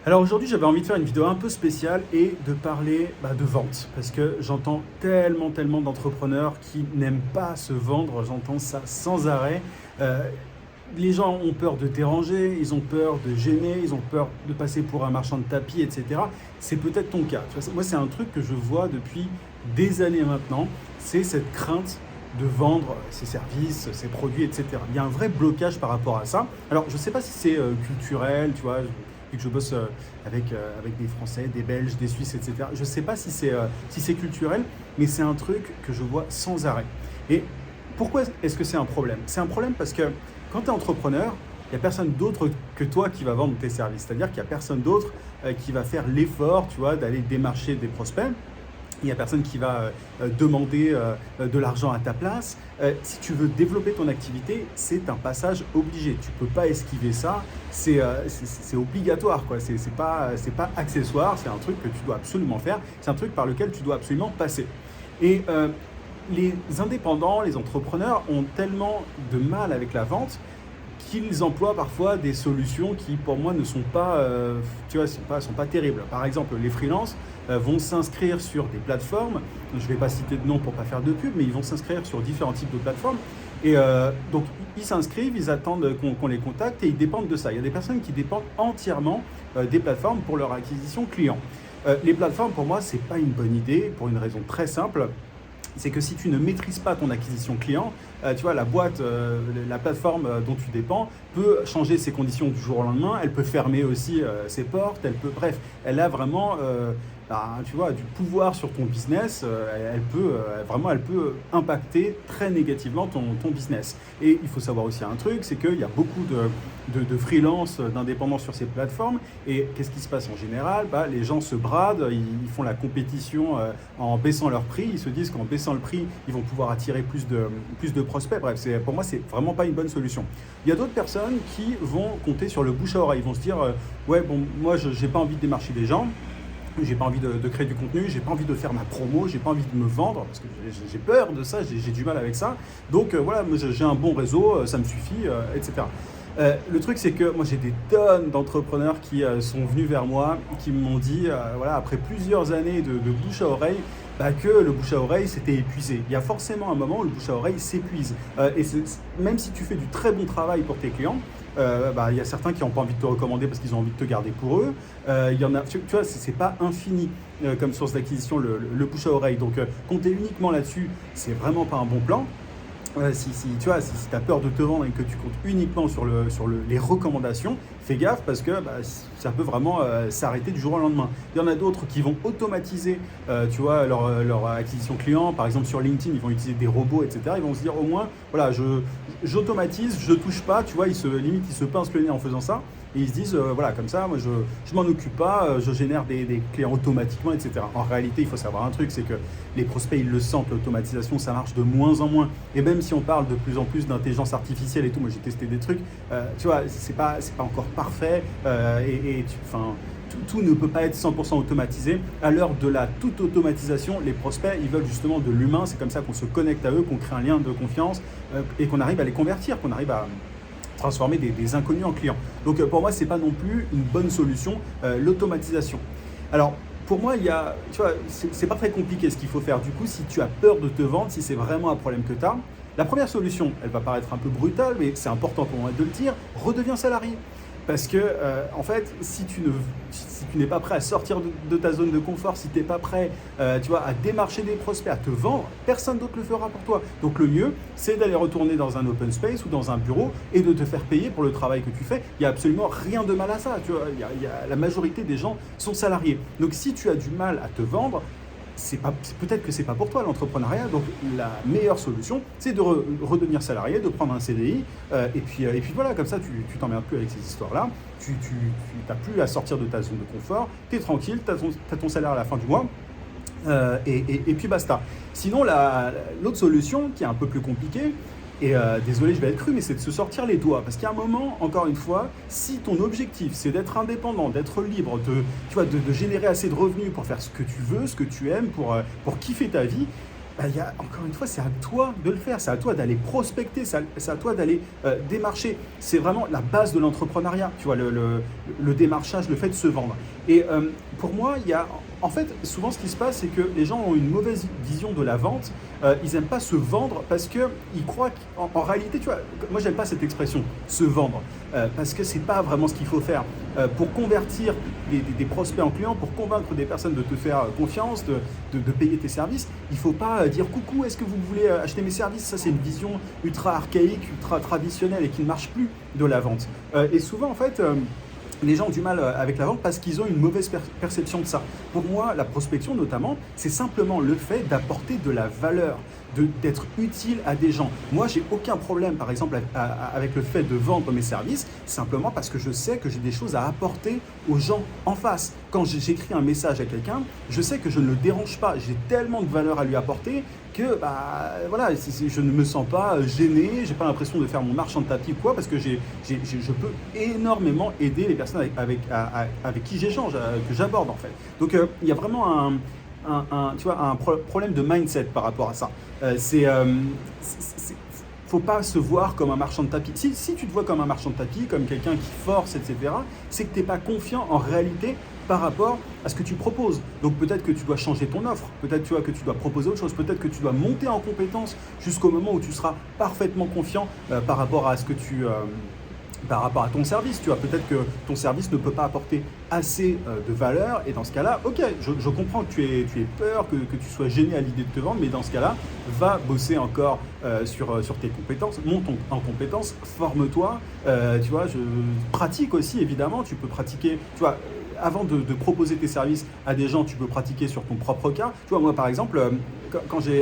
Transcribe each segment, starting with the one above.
Alors aujourd'hui, j'avais envie de faire une vidéo un peu spéciale et de parler de vente. Parce que j'entends tellement d'entrepreneurs qui n'aiment pas se vendre. J'entends ça sans arrêt. Euh, les gens ont peur de déranger, ils ont peur de gêner, ils ont peur de passer pour un marchand de tapis, etc. C'est peut-être ton cas. Tu vois, moi, c'est un truc que je vois depuis des années maintenant. C'est cette crainte de vendre ses services, ses produits, etc. Il y a un vrai blocage par rapport à ça. Alors, je ne sais pas si c'est culturel, tu vois, vu que je bosse avec des Français, des Belges, des Suisses, etc. Je ne sais pas si c'est culturel, mais c'est un truc que je vois sans arrêt. Et pourquoi est-ce que c'est un problème? C'est un problème parce que quand tu es entrepreneur, il n'y a personne d'autre que toi qui va vendre tes services. C'est-à-dire qu'il n'y a personne d'autre qui va faire l'effort, tu vois, d'aller démarcher des prospects. Il n'y a personne qui va demander de l'argent à ta place. Si tu veux développer ton activité, c'est un passage obligé. Tu ne peux pas esquiver ça. C'est obligatoire, quoi. C'est pas accessoire. C'est un truc que tu dois absolument faire. C'est un truc par lequel tu dois absolument passer. Et les indépendants, les entrepreneurs ont tellement de mal avec la vente qu'ils emploient parfois des solutions qui, pour moi, ne sont pas, tu vois, sont pas terribles. Par exemple, les freelances vont s'inscrire sur des plateformes. Je ne vais pas citer de nom pour ne pas faire de pub, mais ils vont s'inscrire sur différents types de plateformes. Et donc, ils s'inscrivent, ils attendent qu'on les contacte et ils dépendent de ça. Il y a des personnes qui dépendent entièrement des plateformes pour leur acquisition client. Les plateformes, pour moi, ce n'est pas une bonne idée pour une raison très simple. C'est que si tu ne maîtrises pas ton acquisition client, tu vois, la boîte, la plateforme dont tu dépends peut changer ses conditions du jour au lendemain, elle peut fermer aussi ses portes, bref, elle a vraiment, tu vois, du pouvoir sur ton business, elle peut impacter très négativement ton business. Et il faut savoir aussi un truc, c'est qu'il y a beaucoup de freelance, d'indépendants sur ces plateformes, et qu'est-ce qui se passe en général? Les gens se bradent, ils font la compétition en baissant leur prix, ils se disent qu'en baissant le prix, ils vont pouvoir attirer plus de prospects. Bref, pour moi, c'est vraiment pas une bonne solution. Il y a d'autres personnes qui vont compter sur le bouche à oreille. Ils vont se dire, ouais, bon, moi, je n'ai pas envie de démarcher des gens. J'ai pas envie de créer du contenu, j'ai pas envie de faire ma promo, j'ai pas envie de me vendre parce que j'ai peur de ça, j'ai du mal avec ça. Donc voilà, moi j'ai un bon réseau, ça me suffit, etc. Le truc, c'est que moi j'ai des tonnes d'entrepreneurs qui sont venus vers moi, qui m'ont dit, voilà, après plusieurs années de bouche à oreille, que le bouche à oreille s'était épuisé. Il y a forcément un moment où le bouche à oreille s'épuise. Même si tu fais du très bon travail pour tes clients, il y a certains qui n'ont pas envie de te recommander parce qu'ils ont envie de te garder pour eux. Il y en a, tu vois, c'est pas infini comme source d'acquisition le bouche à oreille. Donc compter uniquement là-dessus, c'est vraiment pas un bon plan. Si tu as peur de te vendre et que tu comptes uniquement sur les recommandations, fais gaffe parce que ça peut vraiment s'arrêter du jour au lendemain. Il y en a d'autres qui vont automatiser tu vois, leur acquisition client. Par exemple, sur LinkedIn, ils vont utiliser des robots, etc. Ils vont se dire au moins, voilà, j'automatise, je touche pas. Tu vois, ils se pincent le nez en faisant ça. Et ils se disent, voilà, comme ça, moi, je m'en occupe pas, je génère des clients automatiquement, etc. En réalité, il faut savoir un truc, c'est que les prospects, ils le sentent, l'automatisation, ça marche de moins en moins. Et même si on parle de plus en plus d'intelligence artificielle et tout, moi, j'ai testé des trucs, tu vois, c'est pas encore parfait, tout ne peut pas être 100% automatisé. À l'heure de la toute automatisation, les prospects, ils veulent justement de l'humain. C'est comme ça qu'on se connecte à eux, qu'on crée un lien de confiance et qu'on arrive à les convertir, qu'on arrive à transformer des inconnus en clients. Donc pour moi, c'est pas non plus une bonne solution, l'automatisation. Alors pour moi, tu vois, c'est pas très compliqué ce qu'il faut faire. Du coup, si tu as peur de te vendre, si c'est vraiment un problème que tu as, la première solution, elle va paraître un peu brutale, mais c'est important pour moi de le dire, redeviens salarié. Parce que, en fait, si tu n'es pas prêt à sortir de ta zone de confort, si tu n'es pas prêt tu vois, à démarcher des prospects, à te vendre, personne d'autre le fera pour toi. Donc le mieux, c'est d'aller retourner dans un open space ou dans un bureau et de te faire payer pour le travail que tu fais. Il n'y a absolument rien de mal à ça. Tu vois, la majorité des gens sont salariés. Donc si tu as du mal à te vendre, peut-être que c'est pas pour toi l'entrepreneuriat. Donc la meilleure solution, c'est de redevenir salarié, de prendre un CDI, et puis voilà, comme ça tu t'emmerdes plus avec ces histoires-là. Tu n'as plus à sortir de ta zone de confort, tu es tranquille, tu as ton salaire à la fin du mois. Et puis basta. Sinon, l'autre solution, qui est un peu plus compliquée, et désolé, je vais être cru, mais c'est de se sortir les doigts. Parce qu'à un moment, encore une fois, si ton objectif, c'est d'être indépendant, d'être libre, tu vois, de générer assez de revenus pour faire ce que tu veux, ce que tu aimes, pour kiffer ta vie, bah, encore une fois, c'est à toi de le faire, c'est à toi d'aller prospecter, c'est à toi d'aller démarcher. C'est vraiment la base de l'entrepreneuriat, tu vois, le démarchage, le fait de se vendre. Et pour moi, en fait, souvent ce qui se passe, c'est que les gens ont une mauvaise vision de la vente. Ils n'aiment pas se vendre parce qu'ils croient qu'en réalité, tu vois, moi j'aime pas cette expression, se vendre, parce que c'est pas vraiment ce qu'il faut faire. Pour convertir des prospects en clients, pour convaincre des personnes de te faire confiance, de payer tes services, il ne faut pas dire coucou, est-ce que vous voulez acheter mes services? Ça, c'est une vision ultra archaïque, ultra traditionnelle et qui ne marche plus de la vente. Et souvent, en fait, les gens ont du mal avec la vente parce qu'ils ont une mauvaise perception de ça. Pour moi, la prospection notamment, c'est simplement le fait d'apporter de la valeur, d'être utile à des gens. Moi, j'ai aucun problème, par exemple, avec le fait de vendre mes services, simplement parce que je sais que j'ai des choses à apporter aux gens en face. Quand j'écris un message à quelqu'un, je sais que je ne le dérange pas. J'ai tellement de valeur à lui apporter que voilà, je ne me sens pas gêné, j'ai pas l'impression de faire mon marchand de tapis ou quoi, parce que je peux énormément aider les personnes avec qui j'échange, que j'aborde en fait. Donc il y a vraiment tu vois, un problème de mindset par rapport à ça. Faut pas se voir comme un marchand de tapis. Si tu te vois comme un marchand de tapis, comme quelqu'un qui force, etc., c'est que tu n'es pas confiant en réalité par rapport à ce que tu proposes. Donc peut-être que tu dois changer ton offre, peut-être tu vois, que tu dois proposer autre chose, peut-être que tu dois monter en compétence jusqu'au moment où tu seras parfaitement confiant par rapport à ce que par rapport à ton service, tu vois, peut-être que ton service ne peut pas apporter assez de valeur et dans ce cas-là, ok, je comprends que tu aies peur, que tu sois gêné à l'idée de te vendre, mais dans ce cas-là, va bosser encore sur tes compétences, monte en compétences, forme-toi, tu vois, pratique aussi évidemment, tu peux pratiquer, tu vois, avant de proposer tes services à des gens, tu peux pratiquer sur ton propre cas. Tu vois, moi par exemple,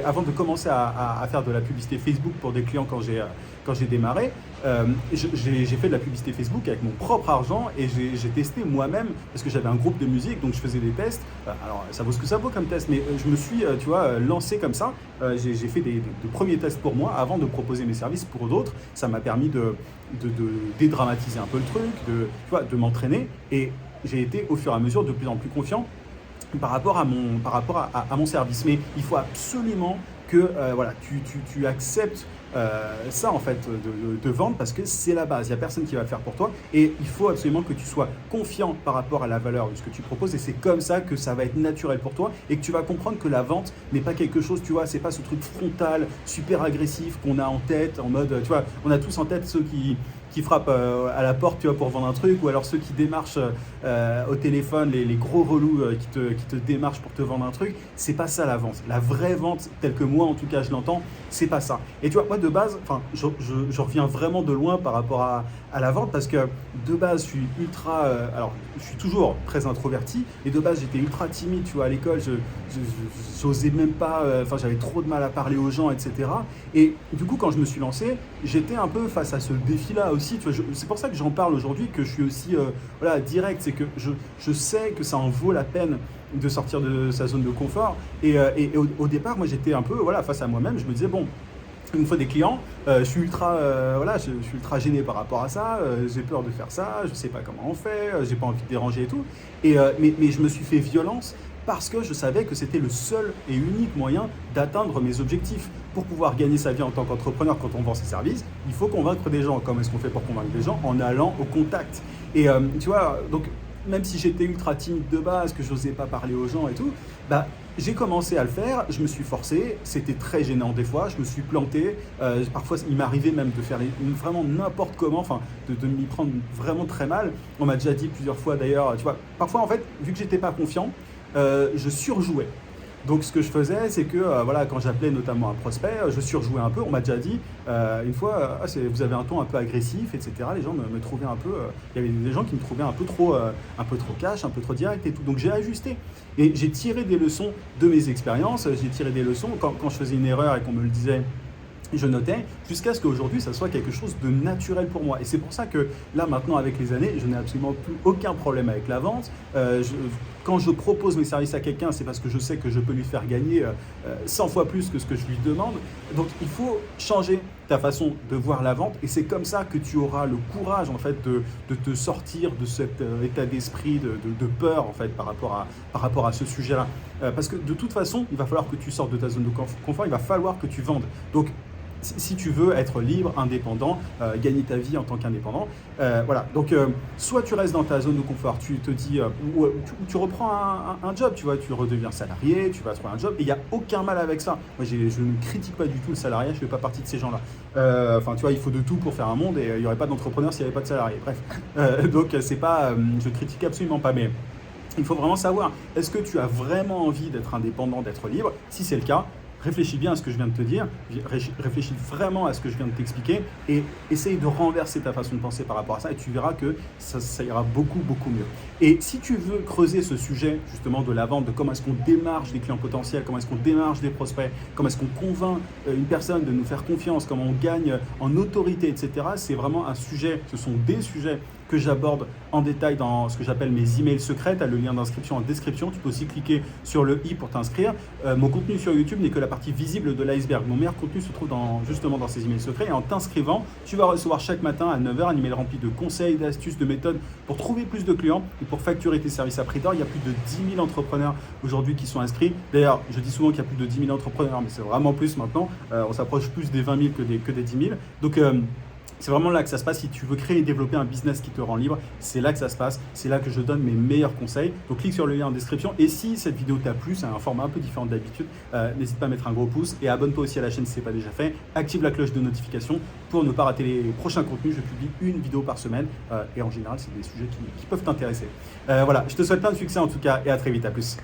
avant de commencer à faire de la publicité Facebook pour des clients quand j'ai démarré, j'ai fait de la publicité Facebook avec mon propre argent et j'ai testé moi-même parce que j'avais un groupe de musique, donc je faisais des tests. Alors ça vaut ce que ça vaut comme test, mais je me suis tu vois, lancé comme ça. J'ai fait de premiers tests pour moi avant de proposer mes services pour d'autres. Ça m'a permis de dédramatiser un peu le truc, tu vois, de m'entraîner et j'ai été au fur et à mesure de plus en plus confiant par rapport à mon service. Mais il faut absolument que voilà, tu acceptes ça en fait, de vendre parce que c'est la base. Il n'y a personne qui va le faire pour toi et il faut absolument que tu sois confiant par rapport à la valeur de ce que tu proposes et c'est comme ça que ça va être naturel pour toi et que tu vas comprendre que la vente n'est pas quelque chose, tu vois, c'est pas ce truc frontal, super agressif qu'on a en tête, en mode, tu vois, on a tous en tête ceux qui frappent à la porte, tu vois, pour vendre un truc, ou alors ceux qui démarchent au téléphone, les gros relous qui te démarchent pour te vendre un truc. C'est pas ça la vente. La vraie vente, telle que moi en tout cas je l'entends, c'est pas ça. Et tu vois, moi de base, enfin, je reviens vraiment de loin par rapport à la vente parce que de base je suis ultra, alors je suis toujours très introverti, et de base j'étais ultra timide, tu vois, à l'école, j'osais même pas, enfin j'avais trop de mal à parler aux gens, etc. Et du coup quand je me suis lancé, j'étais un peu face à ce défi-là aussi, tu vois, c'est pour ça que j'en parle aujourd'hui, que je suis aussi voilà, direct, c'est que je sais que ça en vaut la peine de sortir de sa zone de confort. Et au départ, moi j'étais un peu voilà, face à moi-même, je me disais bon, il me faut des clients, je suis ultra, voilà, je suis ultra gêné par rapport à ça, j'ai peur de faire ça, je sais pas comment on fait, j'ai pas envie de déranger et tout. Mais je me suis fait violence parce que je savais que c'était le seul et unique moyen d'atteindre mes objectifs. Pour pouvoir gagner sa vie en tant qu'entrepreneur quand on vend ses services, il faut convaincre des gens. Comment est-ce qu'on fait pour convaincre des gens? En allant au contact. Et tu vois, donc même si j'étais ultra timide de base, que je n'osais pas parler aux gens et tout, bah, j'ai commencé à le faire, je me suis forcé, c'était très gênant des fois, je me suis planté, parfois il m'arrivait même de faire vraiment n'importe comment, enfin de m'y prendre vraiment très mal. On m'a déjà dit plusieurs fois d'ailleurs, tu vois, parfois en fait, vu que j'étais pas confiant, je surjouais. Donc ce que je faisais, c'est que voilà, quand j'appelais notamment un prospect, je surjouais un peu. On m'a déjà dit une fois, vous avez un ton un peu agressif, etc. Les gens me trouvaient un peu, il y avait des gens qui me trouvaient un peu trop cash, un peu trop direct et tout. Donc j'ai ajusté et j'ai tiré des leçons de mes expériences. J'ai tiré des leçons quand je faisais une erreur et qu'on me le disait. Je notais, jusqu'à ce qu'aujourd'hui, ça soit quelque chose de naturel pour moi. Et c'est pour ça que là, maintenant, avec les années, je n'ai absolument plus aucun problème avec la vente. Quand je propose mes services à quelqu'un, c'est parce que je sais que je peux lui faire gagner 100 fois plus que ce que je lui demande. Donc, il faut changer ta façon de voir la vente et c'est comme ça que tu auras le courage en fait de te sortir de cet état d'esprit de peur en fait par rapport à ce sujet-là. Parce que de toute façon, il va falloir que tu sortes de ta zone de confort, il va falloir que tu vendes. Donc, si tu veux être libre, indépendant, gagner ta vie en tant qu'indépendant. Voilà, donc soit tu restes dans ta zone de confort, tu te dis, ou tu reprends un job, tu vois, tu redeviens salarié, tu vas trouver un job, et il n'y a aucun mal avec ça. Moi, je ne critique pas du tout le salariat, je ne fais pas partie de ces gens-là. Enfin, tu vois, il faut de tout pour faire un monde, et il n'y aurait pas d'entrepreneur s'il n'y avait pas de salarié. Bref, donc c'est pas, je critique absolument pas, mais il faut vraiment savoir, est-ce que tu as vraiment envie d'être indépendant, d'être libre? Si c'est le cas, réfléchis bien à ce que je viens de te dire, réfléchis vraiment à ce que je viens de t'expliquer et essaye de renverser ta façon de penser par rapport à ça et tu verras que ça ira beaucoup, beaucoup mieux. Et si tu veux creuser ce sujet justement de la vente, de comment est-ce qu'on démarche des clients potentiels, comment est-ce qu'on démarche des prospects, comment est-ce qu'on convainc une personne de nous faire confiance, comment on gagne en autorité, etc. C'est vraiment un sujet, ce sont des sujets que j'aborde en détail dans ce que j'appelle mes emails secrets. Tu as le lien d'inscription en description. Tu peux aussi cliquer sur le i pour t'inscrire. Mon contenu sur YouTube n'est que la partie visible de l'iceberg. Mon meilleur contenu se trouve justement dans ces emails secrets. Et en t'inscrivant, tu vas recevoir chaque matin à 9 h un email rempli de conseils, d'astuces, de méthodes pour trouver plus de clients et pour facturer tes services à prix d'or. Il y a plus de 10 000 entrepreneurs aujourd'hui qui sont inscrits. D'ailleurs, je dis souvent qu'il y a plus de 10 000 entrepreneurs, mais c'est vraiment plus maintenant. On s'approche plus des 20 000 que des 10 000. Donc, c'est vraiment là que ça se passe. Si tu veux créer et développer un business qui te rend libre, c'est là que ça se passe. C'est là que je donne mes meilleurs conseils. Donc, clique sur le lien en description. Et si cette vidéo t'a plu, c'est un format un peu différent d'habitude, n'hésite pas à mettre un gros pouce et abonne-toi aussi à la chaîne si ce n'est pas déjà fait. Active la cloche de notification pour ne pas rater les prochains contenus. Je publie une vidéo par semaine et en général, c'est des sujets qui peuvent t'intéresser. Voilà, je te souhaite plein de succès en tout cas et à très vite. À plus.